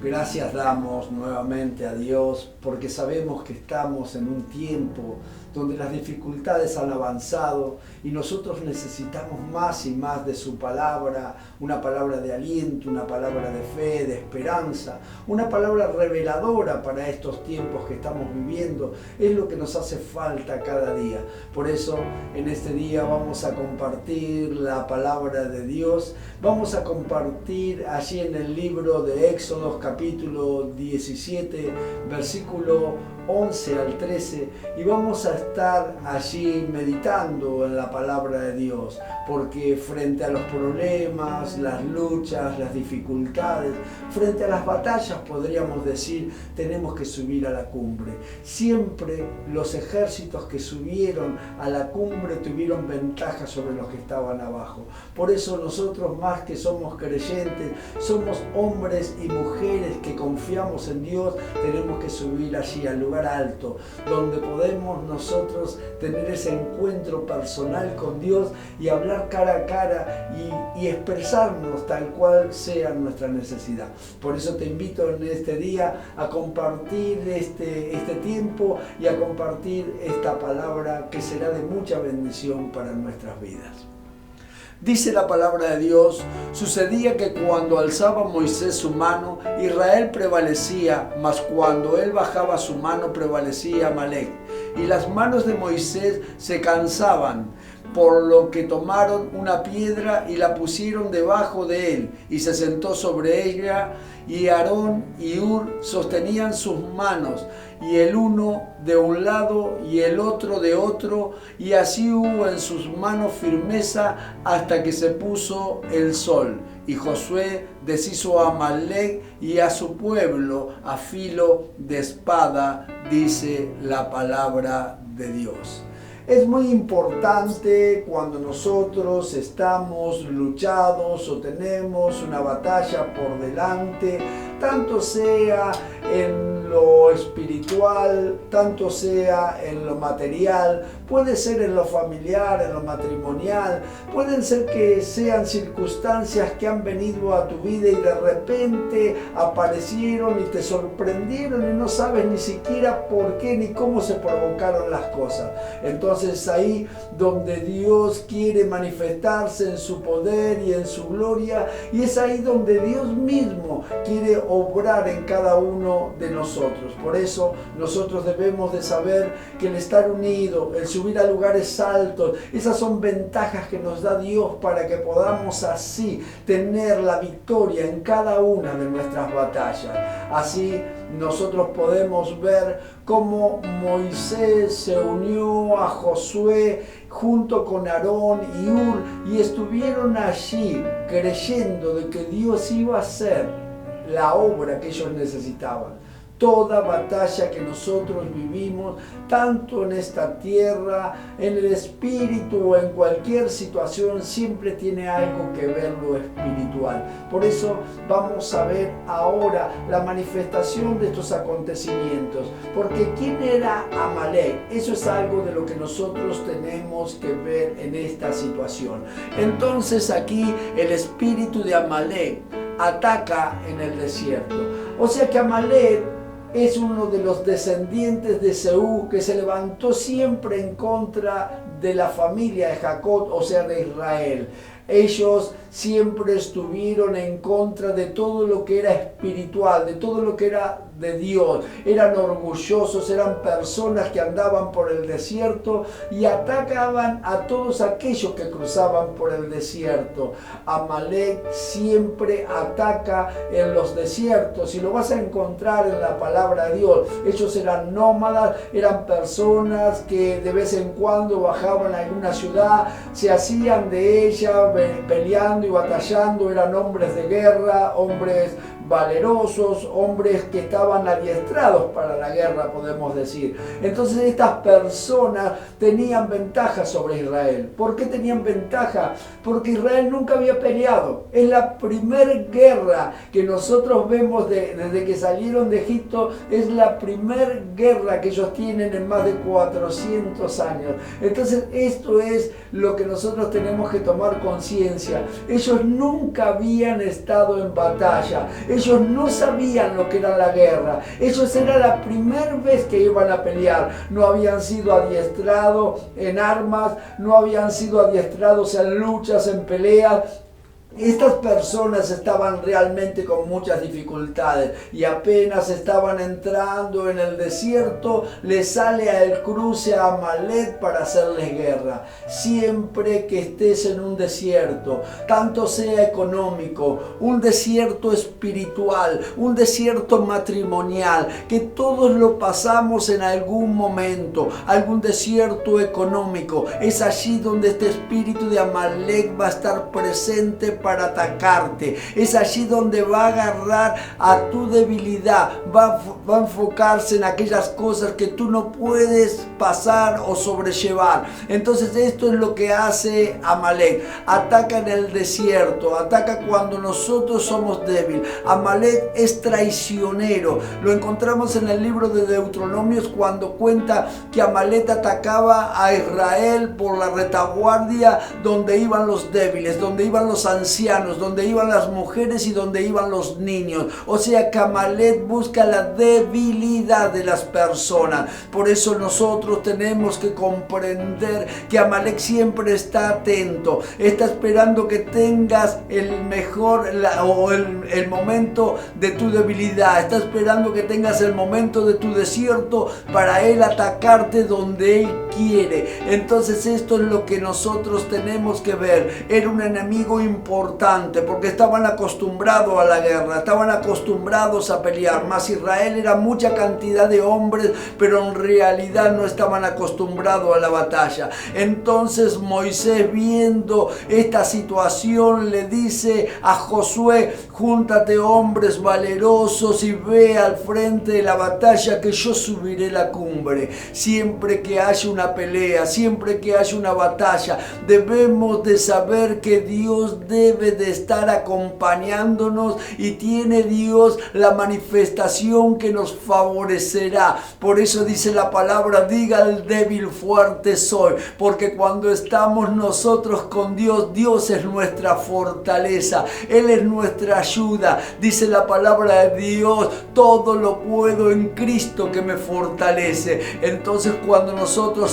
Gracias damos nuevamente a Dios porque sabemos que estamos en un tiempo donde las dificultades han avanzado y nosotros necesitamos más y más de su palabra, una palabra de aliento, una palabra de fe, de esperanza, una palabra reveladora para estos tiempos que estamos viviendo. Es lo que nos hace falta cada día. Por eso en este día vamos a compartir la palabra de Dios, vamos a compartir allí en el libro de Éxodo capítulo 17, versículo 11 al 13, y vamos a estar allí meditando en la palabra de Dios, porque frente a los problemas, las luchas, las dificultades, frente a las batallas, podríamos decir, tenemos que subir a la cumbre. Siempre los ejércitos que subieron a la cumbre tuvieron ventaja sobre los que estaban abajo. Por eso nosotros, más que somos creyentes, somos hombres y mujeres que confiamos en Dios, tenemos que subir allí al lugar alto, donde podemos nosotros tener ese encuentro personal con Dios y hablar cara a cara y expresarnos tal cual sea nuestra necesidad. Por eso te invito en este día a compartir este tiempo y a compartir esta palabra que será de mucha bendición para nuestras vidas. Dice la palabra de Dios: sucedía que cuando alzaba Moisés su mano, Israel prevalecía, mas cuando él bajaba su mano prevalecía Amalec. Y las manos de Moisés se cansaban, por lo que tomaron una piedra y la pusieron debajo de él, y se sentó sobre ella, y Aarón y Hur sostenían sus manos, y el uno de un lado y el otro de otro, y así hubo en sus manos firmeza hasta que se puso el sol. Y Josué deshizo a Amalec y a su pueblo a filo de espada, dice la palabra de Dios. Es muy importante cuando nosotros estamos luchados o tenemos una batalla por delante, tanto sea en lo espiritual, tanto sea en lo material, puede ser en lo familiar, en lo matrimonial, pueden ser que sean circunstancias que han venido a tu vida y de repente aparecieron y te sorprendieron y no sabes ni siquiera por qué ni cómo se provocaron las cosas. Entonces ahí donde Dios quiere manifestarse en su poder y en su gloria, y es ahí donde Dios mismo quiere obrar en cada uno de nosotros. Por eso nosotros debemos de saber que el estar unido, el subir a lugares altos, esas son ventajas que nos da Dios para que podamos así tener la victoria en cada una de nuestras batallas. Así nosotros podemos ver cómo Moisés se unió a Josué junto con Aarón y Hur, y estuvieron allí creyendo de que Dios iba a hacer la obra que ellos necesitaban. Toda batalla que nosotros vivimos, tanto en esta tierra, en el espíritu o en cualquier situación, siempre tiene algo que ver lo espiritual. Por eso vamos a ver ahora la manifestación de estos acontecimientos. Porque ¿quién era Amalec? Eso es algo de lo que nosotros tenemos que ver en esta situación. Entonces aquí el espíritu de Amalec ataca en el desierto. O sea que Amalec es uno de los descendientes de Esaú que se levantó siempre en contra de la familia de Jacob, o sea, de Israel. Ellos siempre estuvieron en contra de todo lo que era espiritual, de todo lo que era de Dios. Eran orgullosos, eran personas que andaban por el desierto y atacaban a todos aquellos que cruzaban por el desierto. Amalec siempre ataca en los desiertos y lo vas a encontrar en la palabra de Dios. Ellos eran nómadas, eran personas que de vez en cuando bajaban a alguna ciudad, se hacían de ella peleando y batallando, eran hombres de guerra, hombres valerosos, hombres que estaban estaban adiestrados para la guerra, podemos decir. Entonces estas personas tenían ventaja sobre Israel. ¿Por qué tenían ventaja? Porque Israel nunca había peleado. Es la primera guerra que nosotros vemos desde que salieron de Egipto, es la primera guerra que ellos tienen en más de 400 años. Entonces esto es lo que nosotros tenemos que tomar conciencia. Ellos nunca habían estado en batalla, ellos no sabían lo que era la guerra, ellos era la primera vez que iban a pelear, no habían sido adiestrados en armas, no habían sido adiestrados en luchas, en peleas. Estas personas estaban realmente con muchas dificultades y apenas estaban entrando en el desierto, les sale al cruce a Amalek para hacerles guerra. Siempre que estés en un desierto, tanto sea económico, un desierto espiritual, un desierto matrimonial, que todos lo pasamos en algún momento, algún desierto económico, es allí donde este espíritu de Amalek va a estar presente para atacarte. Es allí donde va a agarrar a tu debilidad, va a enfocarse en aquellas cosas que tú no puedes pasar o sobrellevar. Entonces esto es lo que hace Amalek. Ataca en el desierto, ataca cuando nosotros somos débiles. Amalek es traicionero. Lo encontramos en el libro de Deuteronomios cuando cuenta que Amalek atacaba a Israel por la retaguardia donde iban los débiles, donde iban los ancianos, donde iban las mujeres y donde iban los niños. O sea que Amalek busca la debilidad de las personas. Por eso nosotros tenemos que comprender que Amalek siempre está atento, está esperando que tengas el mejor el momento de tu debilidad, está esperando que tengas el momento de tu desierto para él atacarte donde él quiere. Entonces esto es lo que nosotros tenemos que ver. Era un enemigo importante porque estaban acostumbrados a la guerra, estaban acostumbrados a pelear, mas Israel era mucha cantidad de hombres, pero en realidad no estaban acostumbrados a la batalla. Entonces Moisés, viendo esta situación, le dice a Josué: júntate hombres valerosos y ve al frente de la batalla, que yo subiré la cumbre. Siempre que haya una pelea, siempre que haya una batalla, debemos de saber que Dios debe de estar acompañándonos y tiene Dios la manifestación que nos favorecerá. Por eso dice la palabra: diga al débil, fuerte soy. Porque cuando estamos nosotros con Dios, Dios es nuestra fortaleza, Él es nuestra ayuda. Dice la palabra de Dios: todo lo puedo en Cristo que me fortalece. Entonces cuando nosotros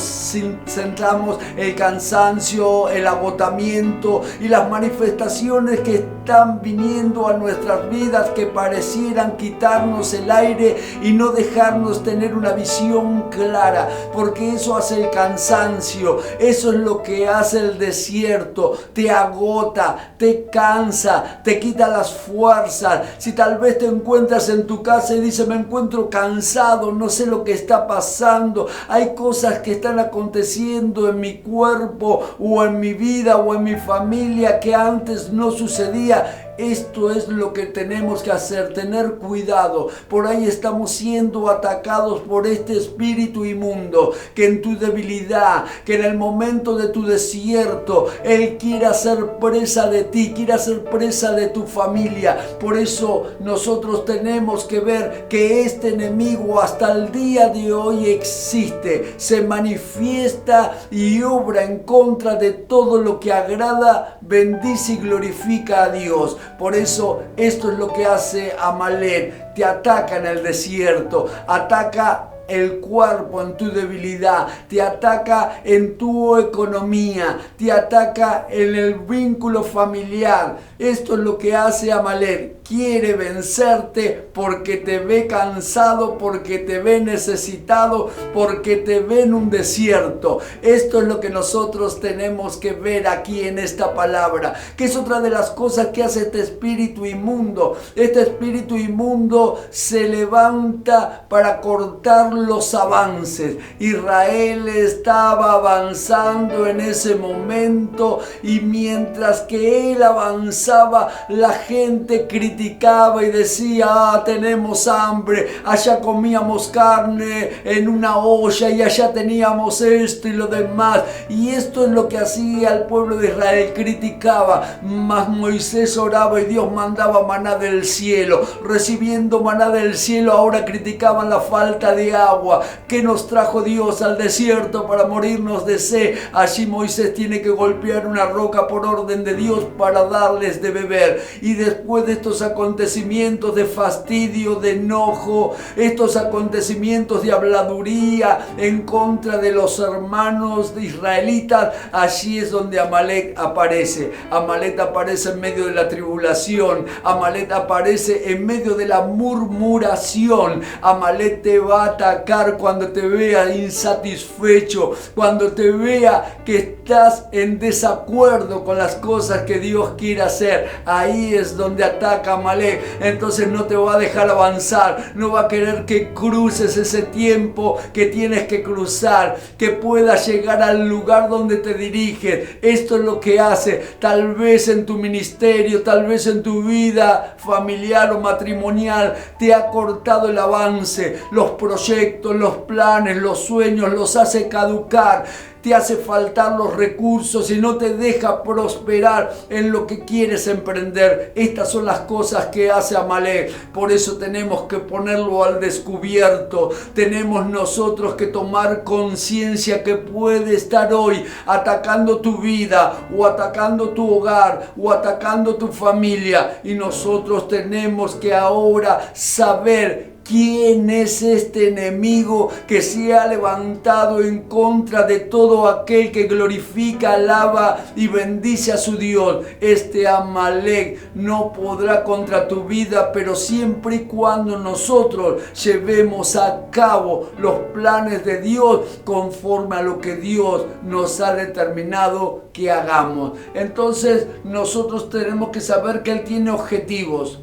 centramos el cansancio, el agotamiento y las manifestaciones que están viniendo a nuestras vidas, que parecieran quitarnos el aire y no dejarnos tener una visión clara, porque eso hace el cansancio, eso es lo que hace el desierto, te agota, te cansa, te quita las fuerzas. Si tal vez te encuentras en tu casa y dices: me encuentro cansado, no sé lo que está pasando, hay cosas que están aconteciendo en mi cuerpo o en mi vida o en mi familia que antes no sucedía. Esto es lo que tenemos que hacer, tener cuidado. Por ahí estamos siendo atacados por este espíritu inmundo, que en tu debilidad, que en el momento de tu desierto, él quiere hacer presa de ti, quiere hacer presa de tu familia. Por eso nosotros tenemos que ver que este enemigo hasta el día de hoy existe, se manifiesta y obra en contra de todo lo que agrada, bendice y glorifica a Dios. Por eso esto es lo que hace Amalek. Te ataca en el desierto, ataca el cuerpo en tu debilidad, te ataca en tu economía, te ataca en el vínculo familiar. Esto es lo que hace Amalek. Quiere vencerte porque te ve cansado, porque te ve necesitado, porque te ve en un desierto. Esto es lo que nosotros tenemos que ver aquí en esta palabra, que es otra de las cosas que hace este espíritu inmundo. Este espíritu inmundo se levanta para cortar los avances. Israel estaba avanzando en ese momento y mientras que él avanzaba, la gente criticaba y decía: tenemos hambre, allá comíamos carne en una olla y allá teníamos esto y lo demás. Y esto es lo que hacía el pueblo de Israel, criticaba. Mas Moisés oraba y Dios mandaba maná del cielo. Recibiendo maná del cielo, ahora criticaban la falta de agua. ¿Qué nos trajo Dios al desierto para morirnos de sed? Allí Moisés tiene que golpear una roca por orden de Dios para darles de beber. Y después de estos acontecimientos de fastidio, de enojo, estos acontecimientos de habladuría en contra de los hermanos de israelitas, allí es donde Amalek aparece. Amalek aparece en medio de la tribulación. Amalek aparece en medio de la murmuración. Amalek te va a atacar cuando te vea insatisfecho, cuando te vea que estás en desacuerdo con las cosas que Dios quiere hacer. Ahí es donde ataca Amalek. Entonces no te va a dejar avanzar, no va a querer que cruces ese tiempo que tienes que cruzar, que puedas llegar al lugar donde te diriges. Esto es lo que hace. Tal vez en tu ministerio, tal vez en tu vida familiar o matrimonial, te ha cortado el avance. Los proyectos, los planes, los sueños los hace caducar. Te hace faltar los recursos y no te deja prosperar en lo que quieres emprender. Estas son las cosas que hace Amalek. Por eso tenemos que ponerlo al descubierto. Tenemos nosotros que tomar conciencia que puede estar hoy atacando tu vida, o atacando tu hogar, o atacando tu familia. Y nosotros tenemos que ahora saber ¿quién es este enemigo que se ha levantado en contra de todo aquel que glorifica, alaba y bendice a su Dios? Este Amalek no podrá contra tu vida, pero siempre y cuando nosotros llevemos a cabo los planes de Dios conforme a lo que Dios nos ha determinado que hagamos. Entonces nosotros tenemos que saber que Él tiene objetivos.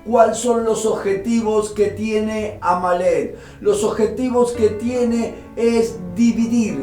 ¿Cuáles son los objetivos que tiene Amalek? Los objetivos que tiene es dividir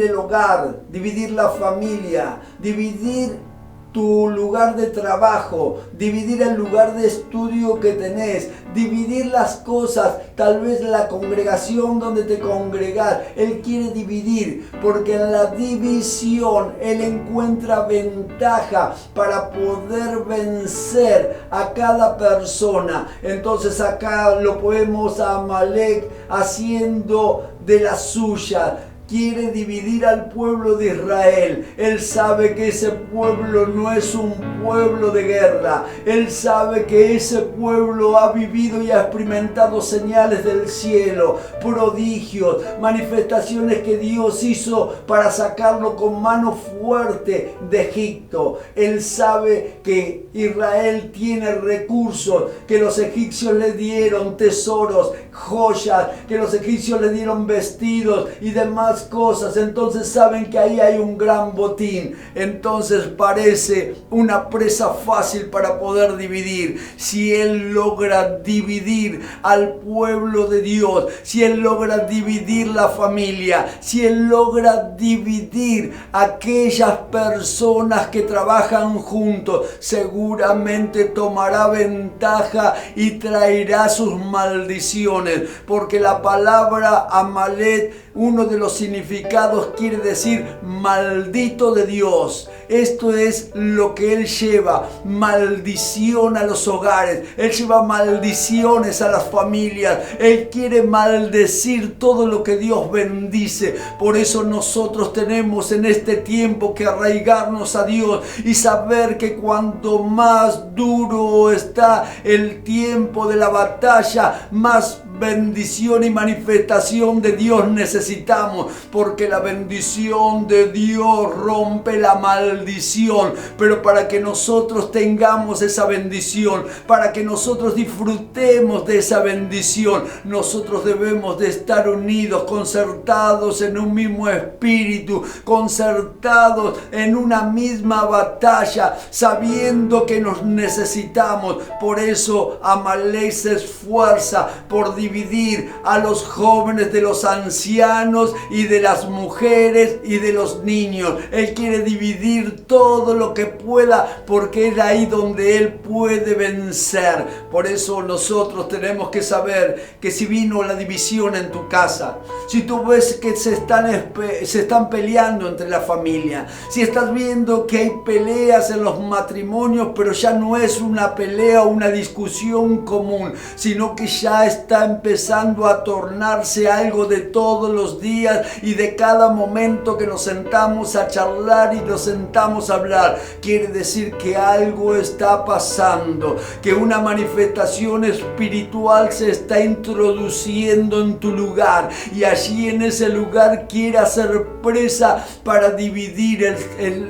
el hogar, dividir la familia, dividir tu lugar de trabajo, dividir el lugar de estudio que tenés, dividir las cosas, tal vez la congregación donde te congregas. Él quiere dividir, porque en la división Él encuentra ventaja para poder vencer a cada persona. Entonces acá lo podemos a Amalek haciendo de la suya. Quiere dividir al pueblo de Israel. Él sabe que ese pueblo no es un pueblo de guerra. Él sabe que ese pueblo ha vivido y ha experimentado señales del cielo, prodigios, manifestaciones que Dios hizo para sacarlo con mano fuerte de Egipto. Él sabe que Israel tiene recursos, que los egipcios le dieron tesoros, joyas, que los egipcios le dieron vestidos y demás cosas. Entonces saben que ahí hay un gran botín. Entonces parece una presa fácil para poder dividir. Si Él logra dividir al pueblo de Dios, si Él logra dividir la familia, si Él logra dividir aquellas personas que trabajan juntos, seguramente tomará ventaja y traerá sus maldiciones, porque la palabra Amalek, uno de los significados, quiere decir maldito de Dios. Esto es lo que Él lleva: maldición a los hogares. Él lleva maldiciones a las familias. Él quiere maldecir todo lo que Dios bendice. Por eso nosotros tenemos en este tiempo que arraigarnos a Dios y saber que cuanto más duro está el tiempo de la batalla, más bendición y manifestación de Dios necesitamos, porque la bendición de Dios rompe la maldición. Pero para que nosotros tengamos esa bendición, para que nosotros disfrutemos de esa bendición, nosotros debemos de estar unidos, concertados en un mismo espíritu, concertados en una misma batalla, sabiendo que nos necesitamos. Por eso Amalek se esfuerza por dividir dividir a los jóvenes de los ancianos y de las mujeres y de los niños. Él quiere dividir todo lo que pueda, porque es ahí donde Él puede vencer. Por eso nosotros tenemos que saber que si vino la división en tu casa, si tú ves que se están peleando entre la familia, si estás viendo que hay peleas en los matrimonios, pero ya no es una pelea o una discusión común, sino que ya está empezando a tornarse algo de todos los días y de cada momento que nos sentamos a charlar y nos sentamos a hablar, quiere decir que algo está pasando, que una manifestación espiritual se está introduciendo en tu lugar, y allí en ese lugar quiere hacer presa para dividir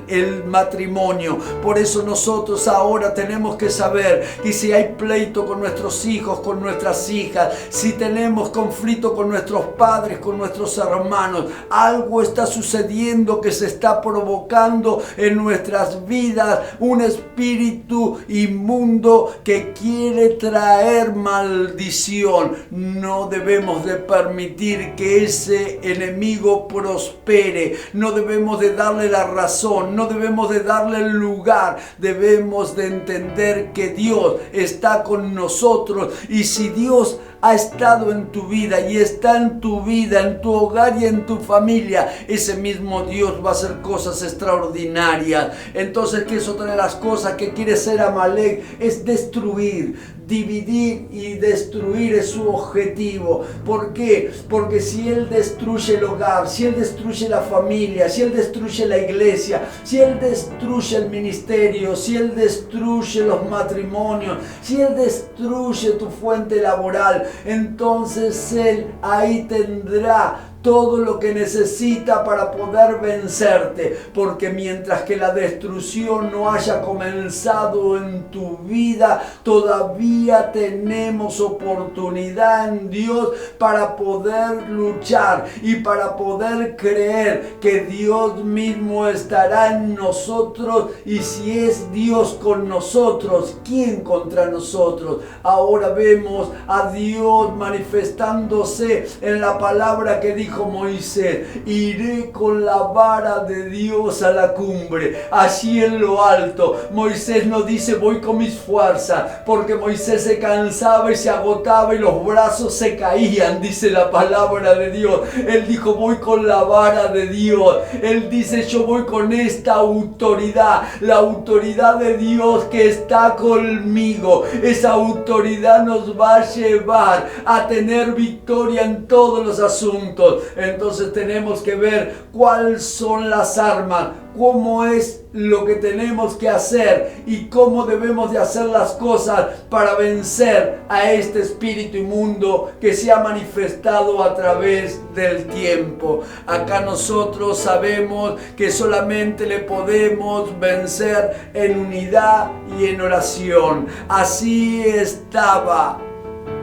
el matrimonio. Por eso nosotros ahora tenemos que saber que si hay pleito con nuestros hijos, con nuestras hijas, si tenemos conflicto con nuestros padres, con nuestros hermanos, algo está sucediendo que se está provocando en nuestras vidas, un espíritu inmundo que quiere traer maldición. No debemos de permitir que ese enemigo prospere, no debemos de darle la razón, no debemos de darle el lugar. Debemos de entender que Dios está con nosotros, y si Dios ha estado en tu vida y está en tu vida, en tu hogar y en tu familia, ese mismo Dios va a hacer cosas extraordinarias. Entonces, ¿qué es otra de las cosas que quiere hacer Amalek? Es destruir. Dividir y destruir es su objetivo. ¿Por qué? Porque si él destruye el hogar, si él destruye la familia, si él destruye la iglesia, si él destruye el ministerio, si él destruye los matrimonios, si él destruye tu fuente laboral, entonces él ahí tendrá todo lo que necesita para poder vencerte, porque mientras que la destrucción no haya comenzado en tu vida, todavía tenemos oportunidad en Dios para poder luchar y para poder creer que Dios mismo estará en nosotros. Y si es Dios con nosotros, ¿quién contra nosotros? Ahora vemos a Dios manifestándose en la palabra que dijo Moisés: iré con la vara de Dios a la cumbre, allí en lo alto. Moisés no dice voy con mis fuerzas, porque Moisés se cansaba y se agotaba y los brazos se caían, dice la palabra de Dios. Él dijo voy con la vara de Dios. Él dice yo voy con esta autoridad, la autoridad de Dios que está conmigo. Esa autoridad nos va a llevar a tener victoria en todos los asuntos. Entonces tenemos que ver cuáles son las armas, cómo es lo que tenemos que hacer y cómo debemos de hacer las cosas para vencer a este espíritu inmundo que se ha manifestado a través del tiempo. Acá nosotros sabemos que solamente le podemos vencer en unidad y en oración. Así estaba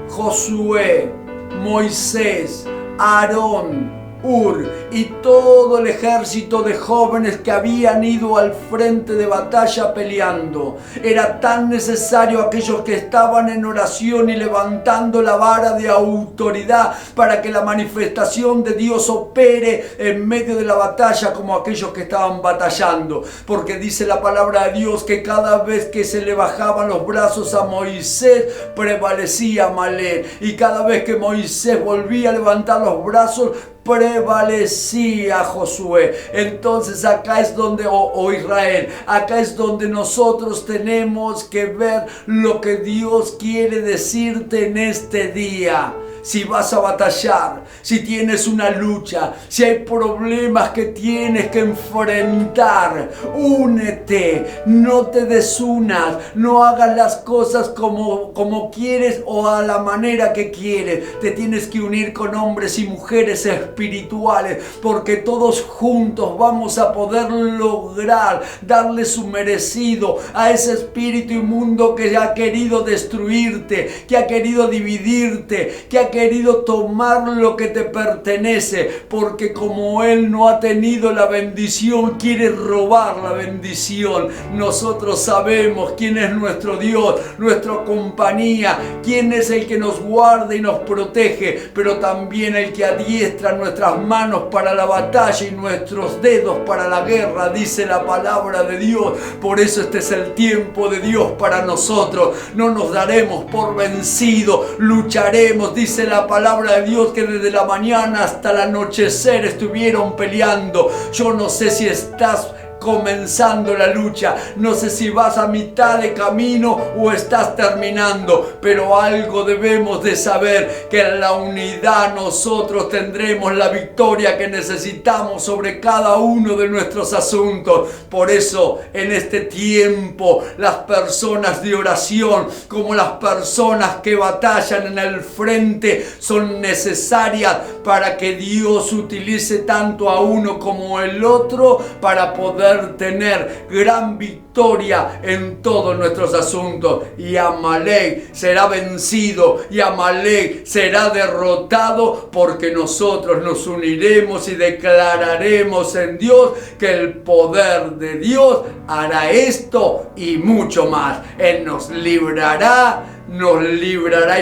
Josué, Moisés, Aarón, Hur y todo el ejército de jóvenes que habían ido al frente de batalla peleando. Era tan necesario aquellos que estaban en oración y levantando la vara de autoridad para que la manifestación de Dios opere en medio de la batalla, como aquellos que estaban batallando. Porque dice la palabra de Dios que cada vez que se le bajaban los brazos a Moisés, prevalecía Amalek, y cada vez que Moisés volvía a levantar los brazos, prevalecía Josué. Entonces acá es donde, Israel, acá es donde nosotros tenemos que ver lo que Dios quiere decirte en este día. Si vas a batallar, si tienes una lucha, si hay problemas que tienes que enfrentar, únete, no te desunas, no hagas las cosas como quieres o a la manera que quieres. Te tienes que unir con hombres y mujeres espirituales, porque todos juntos vamos a poder lograr darle su merecido a ese espíritu inmundo que ha querido destruirte, que ha querido dividirte, que ha querido tomar lo que te pertenece, porque como Él no ha tenido la bendición, quiere robar la bendición. Nosotros sabemos quién es nuestro Dios, nuestra compañía, quién es el que nos guarda y nos protege, pero también el que adiestra nuestras manos para la batalla y nuestros dedos para la guerra, dice la palabra de Dios. Por eso este es el tiempo de Dios para nosotros. No nos daremos por vencidos, lucharemos, dice la palabra de Dios, que desde la mañana hasta el anochecer estuvieron peleando. Yo no sé si estás comenzando la lucha, no sé si vas a mitad de camino o estás terminando, pero algo debemos de saber, que en la unidad nosotros tendremos la victoria que necesitamos sobre cada uno de nuestros asuntos. Por eso en este tiempo las personas de oración, como las personas que batallan en el frente, son necesarias para que Dios utilice tanto a uno como el otro para poder tener gran victoria en todos nuestros asuntos. Y Amalek será vencido y Amalek será derrotado, porque nosotros nos uniremos y declararemos en Dios que el poder de Dios hará esto y mucho más. Él nos librará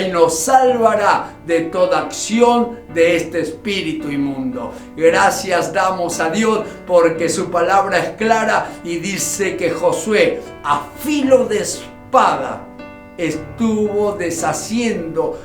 y nos salvará de toda acción de este espíritu inmundo. Gracias damos a Dios porque su palabra es clara y dice que Josué a filo de espada estuvo deshaciendo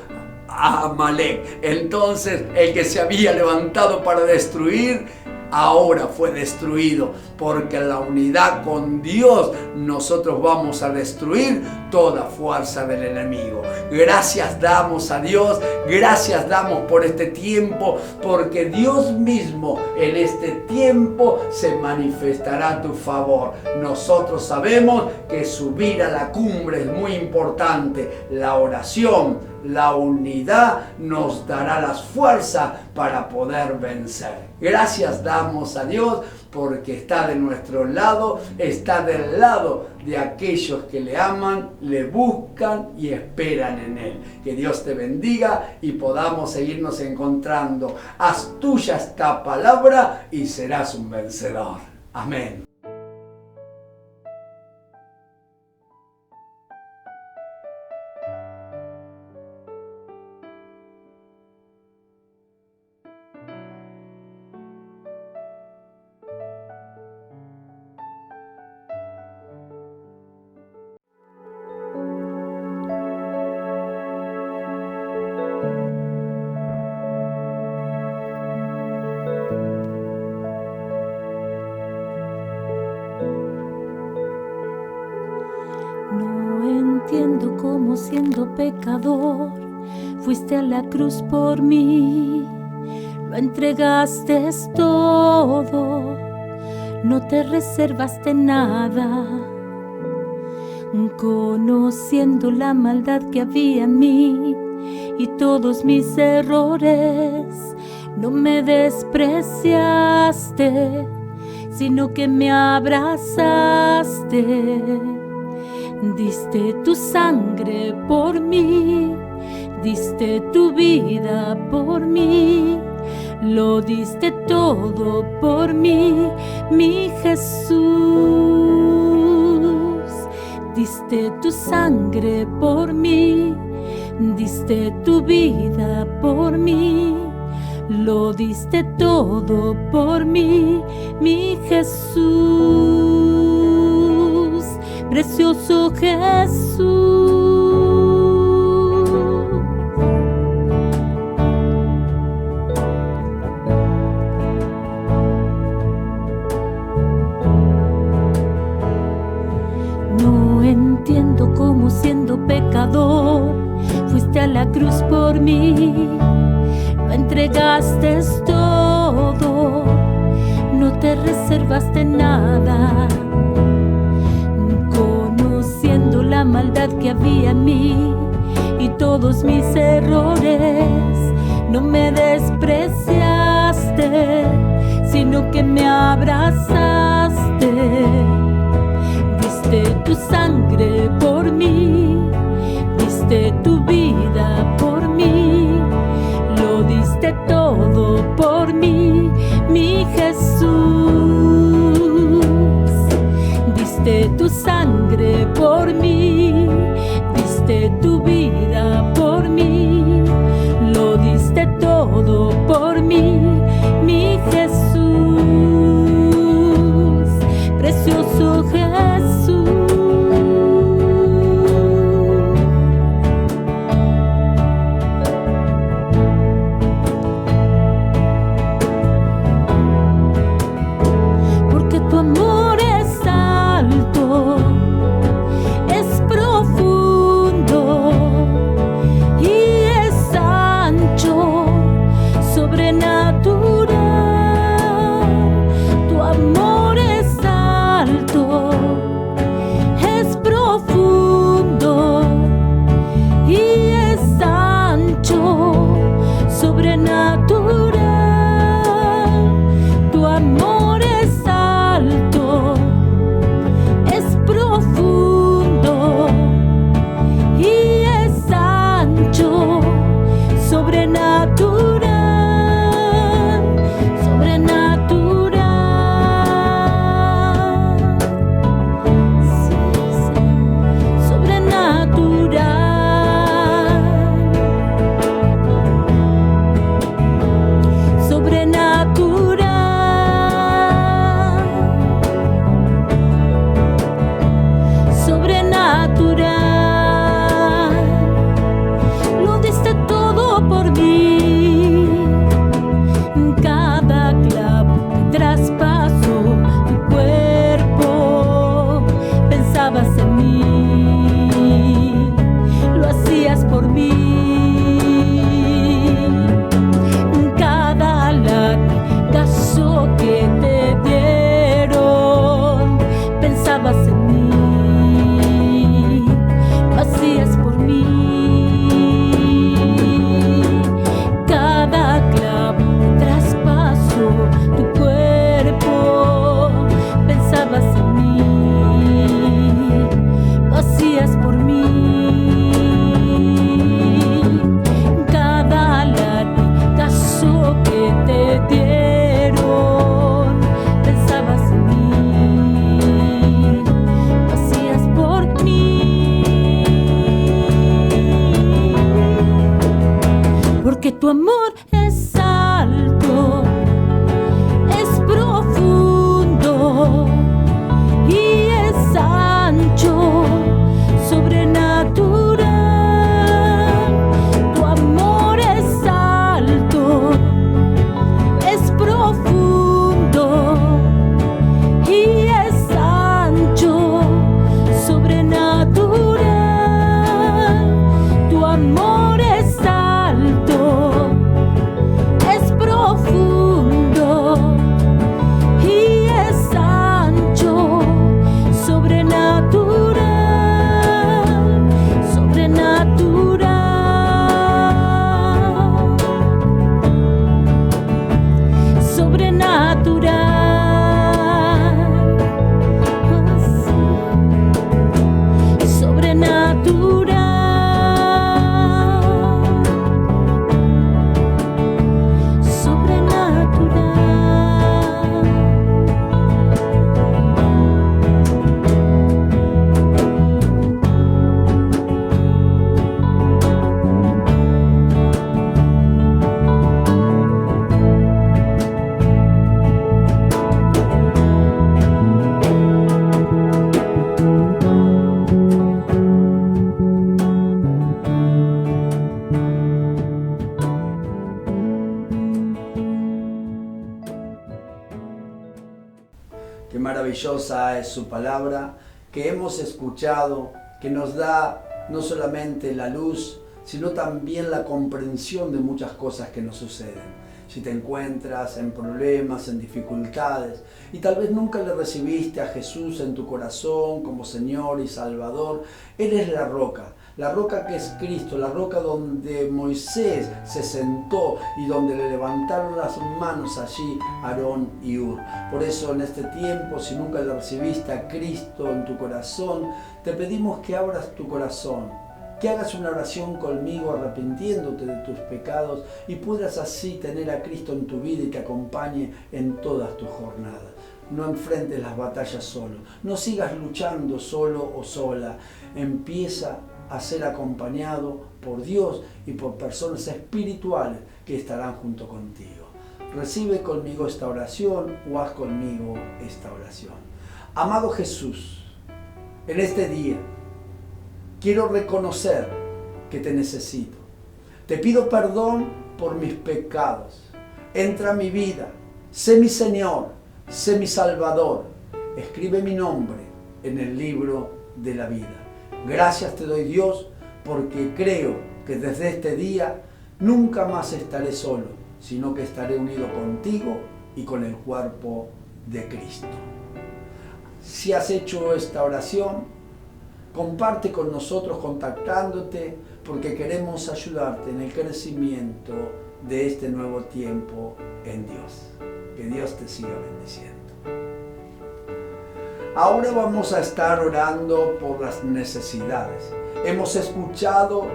a Amalek. Entonces el que se había levantado para destruir ahora fue destruido, porque en la unidad con Dios nosotros vamos a destruir toda fuerza del enemigo. Gracias damos a Dios, gracias damos por este tiempo, porque Dios mismo en este tiempo se manifestará a tu favor. Nosotros sabemos que subir a la cumbre es muy importante. La oración, la unidad nos dará las fuerzas para poder vencer. Gracias damos a Dios porque está de nuestro lado, está del lado de aquellos que le aman, le buscan y esperan en Él. Que Dios te bendiga y podamos seguirnos encontrando. Haz tuya esta palabra y serás un vencedor. Amén. Entiendo cómo siendo pecador fuiste a la cruz por mí, lo entregaste todo, no te reservaste nada. Conociendo la maldad que había en mí y todos mis errores, no me despreciaste, sino que me abrazaste. Diste tu sangre por mí, diste tu vida por mí, lo diste todo por mí, mi Jesús. Diste tu sangre por mí, diste tu vida por mí, lo diste todo por mí, mi Jesús. Precioso Jesús. No entiendo cómo siendo pecador fuiste a la cruz por mí, lo entregaste todo, no te reservaste nada. Conociendo la maldad que había en mí y todos mis errores, no me despreciaste, sino que me abrazaste. Diste tu sangre por mí, diste tu vida por mí, tu sangre por mí, diste tu vida por mí, lo diste todo por mí, mi Jesús, precioso Jesús. Porque tu amor es alto, es profundo y es ancho, sobrenatural. Tu amor es alto, es profundo y es ancho, sobrenatural. Tu amor es alto, es profundo y es ancho, sobrenatural, sobrenatural. Sí, sí, sobrenatural, sobrenatural, sobrenatural. Lo diste todo por mí, cada clavo que traspasó tu cuerpo, pensabas en mí, lo hacías por mí. Cada latigazo que te dieron, pensabas en mí, lo hacías por mí. Cada clavo que traspasó tu cuerpo, pensabas en mí, lo hacías por mí. Cada latigazo que te dieron, pensabas en mí, lo hacías por mí. Porque tu amor es alto, es profundo y es ancho, sobrenatural. Tu amor es alto, es profundo y es ancho, sobrenatural. Tu amor es alto, es profundo y es ancho, sobrenatural, sobrenatural, sobrenatural. Qué maravillosa es su palabra que hemos escuchado, que nos da no solamente la luz, sino también la comprensión de muchas cosas que nos suceden. Si te encuentras en problemas, en dificultades, y tal vez nunca le recibiste a Jesús en tu corazón como Señor y Salvador, Él es la roca que es Cristo, la roca donde Moisés se sentó y donde le levantaron las manos allí Aarón y Hur. Por eso en este tiempo, si nunca le recibiste a Cristo en tu corazón, te pedimos que abras tu corazón, que hagas una oración conmigo arrepintiéndote de tus pecados y puedas así tener a Cristo en tu vida y te acompañe en todas tus jornadas. no enfrentes las batallas solo. No sigas luchando solo o sola. Empieza a ser acompañado por Dios y por personas espirituales que estarán junto contigo. Recibe conmigo esta oración o haz conmigo esta oración. Amado Jesús, en este día quiero reconocer que te necesito. Te pido perdón por mis pecados. Entra a mi vida. Sé mi Señor. Sé mi Salvador. Escribe mi nombre en el libro de la vida. Gracias te doy, Dios, porque creo que desde este día nunca más estaré solo, sino que estaré unido contigo y con el cuerpo de Cristo. Si has hecho esta oración, comparte con nosotros contactándote, porque queremos ayudarte en el crecimiento de este nuevo tiempo en Dios. Que Dios te siga bendiciendo. Ahora vamos a estar orando por las necesidades. Hemos escuchado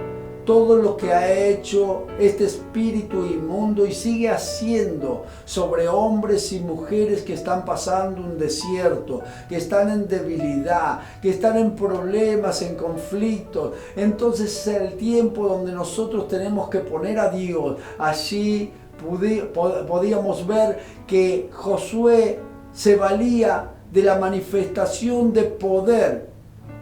todo lo que ha hecho este espíritu inmundo y sigue haciendo sobre hombres y mujeres que están pasando un desierto, que están en debilidad, que están en problemas, en conflictos. Entonces es el tiempo donde nosotros tenemos que poner a Dios. Allí podíamos ver que Josué se valía de la manifestación de poder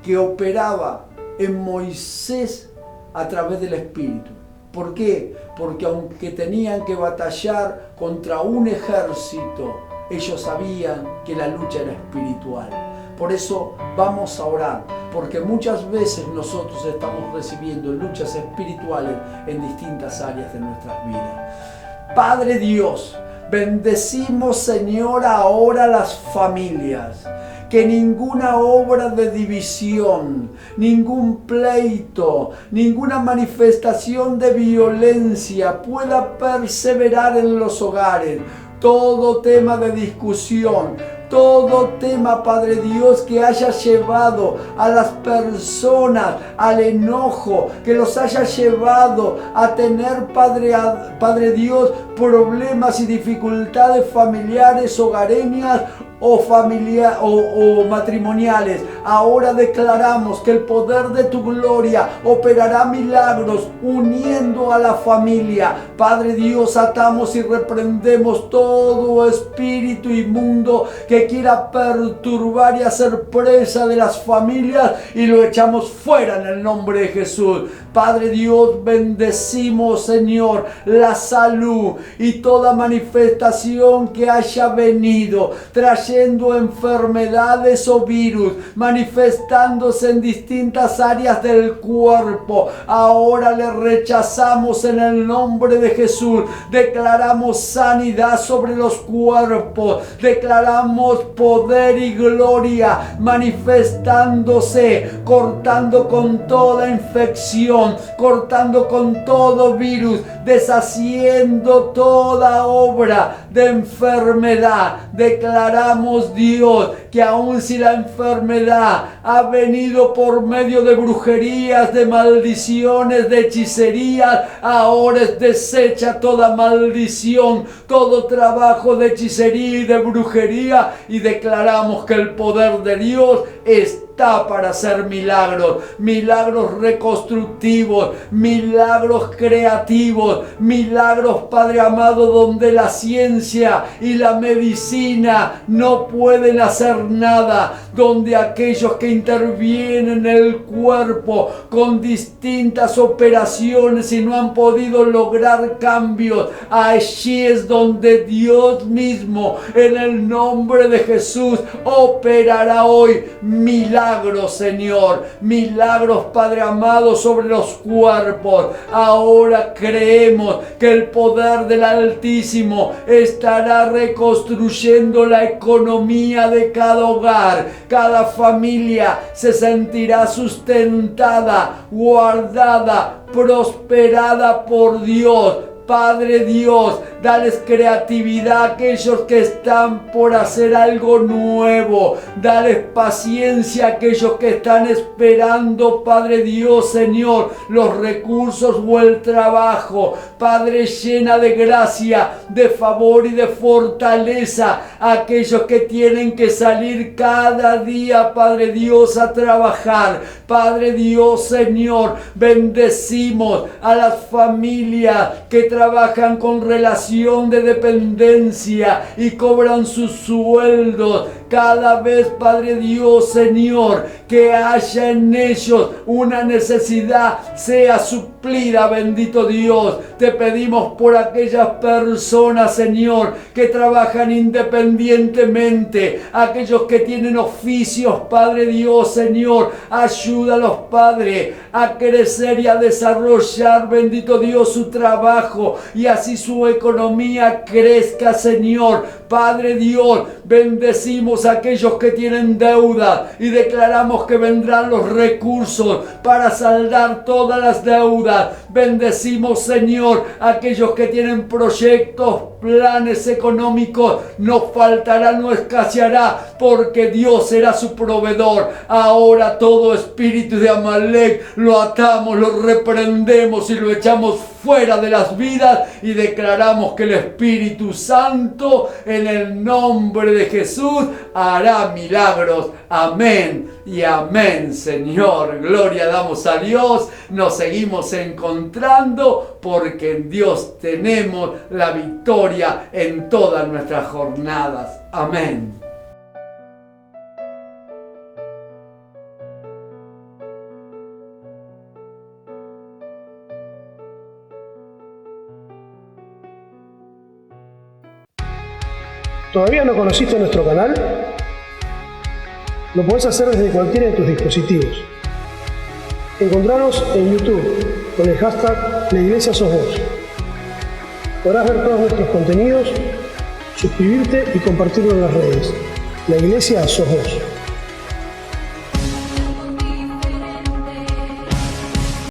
que operaba en Moisés a través del Espíritu. ¿Por qué? Porque aunque tenían que batallar contra un ejército, ellos sabían que la lucha era espiritual. Por eso vamos a orar, porque muchas veces nosotros estamos recibiendo luchas espirituales en distintas áreas de nuestras vidas. Padre Dios, bendecimos, Señor, ahora las familias. Que ninguna obra de división, ningún pleito, ninguna manifestación de violencia pueda perseverar en los hogares. Todo tema de discusión, todo tema, Padre Dios, que haya llevado a las personas al enojo, que los haya llevado a tener, Padre Dios, problemas y dificultades familiares, hogareñas o matrimoniales. Ahora declaramos que el poder de tu gloria operará milagros uniendo a la familia. Padre Dios, atamos y reprendemos todo espíritu inmundo que quiera perturbar y hacer presa de las familias y lo echamos fuera en el nombre de Jesús. Padre Dios, bendecimos, Señor, la salud y toda manifestación que haya venido trayendo enfermedades o virus, manifestándose en distintas áreas del cuerpo. Ahora le rechazamos en el nombre de Jesús. Declaramos sanidad sobre los cuerpos. Declaramos poder y gloria manifestándose, cortando con toda infección, cortando con todo virus, deshaciendo toda obra de enfermedad. Declaramos, Dios, que aun si la enfermedad ha venido por medio de brujerías, de maldiciones, de hechicerías, ahora es deshecha toda maldición, todo trabajo de hechicería y de brujería, y declaramos que el poder de Dios está para hacer milagros, milagros reconstructivos, milagros creativos, milagros, Padre amado, donde la ciencia y la medicina no pueden hacer nada, donde aquellos que intervienen en el cuerpo con distintas operaciones y no han podido lograr cambios, allí es donde Dios mismo, en el nombre de Jesús, operará hoy milagros, Señor, milagros, Padre amado, sobre los cuerpos. Ahora creemos que el poder del Altísimo estará reconstruyendo la economía de cada hogar. Cada familia se sentirá sustentada, guardada, prosperada por Dios. Padre Dios, Dales creatividad a aquellos que están por hacer algo nuevo. Dales paciencia a aquellos que están esperando, Padre Dios, Señor, los recursos o el trabajo. Padre, llena de gracia, de favor y de fortaleza a aquellos que tienen que salir cada día, Padre Dios, a trabajar. Padre Dios, Señor, bendecimos a las familias que trabajan con relación de dependencia y cobran sus sueldos. Cada vez, Padre Dios, Señor, que haya en ellos una necesidad, sea suplida, bendito Dios. Te pedimos por aquellas personas, Señor, que trabajan independientemente, aquellos que tienen oficios, Padre Dios, Señor. Ayúdalos, Padre, a crecer y a desarrollar, bendito Dios, su trabajo y así su economía crezca, Señor. Padre Dios, bendecimos a aquellos que tienen deuda y declaramos que vendrán los recursos para saldar todas las deudas. Bendecimos, Señor, a aquellos que tienen proyectos, planes económicos. No faltará, no escaseará, porque Dios será su proveedor. Ahora todo espíritu de Amalek lo atamos, lo reprendemos y lo echamos fuera de las vidas y declaramos que el Espíritu Santo, en el nombre de Jesús, hará milagros. Amén y amén, Señor. Gloria damos a Dios. Nos seguimos encontrando porque en Dios tenemos la victoria en todas nuestras jornadas. Amén. ¿Todavía no conociste nuestro canal? Lo podés hacer desde cualquiera de tus dispositivos. Encontranos en YouTube con el hashtag La Iglesia Sos Vos. Podrás ver todos nuestros contenidos, suscribirte y compartirlo en las redes. La Iglesia Sos Vos.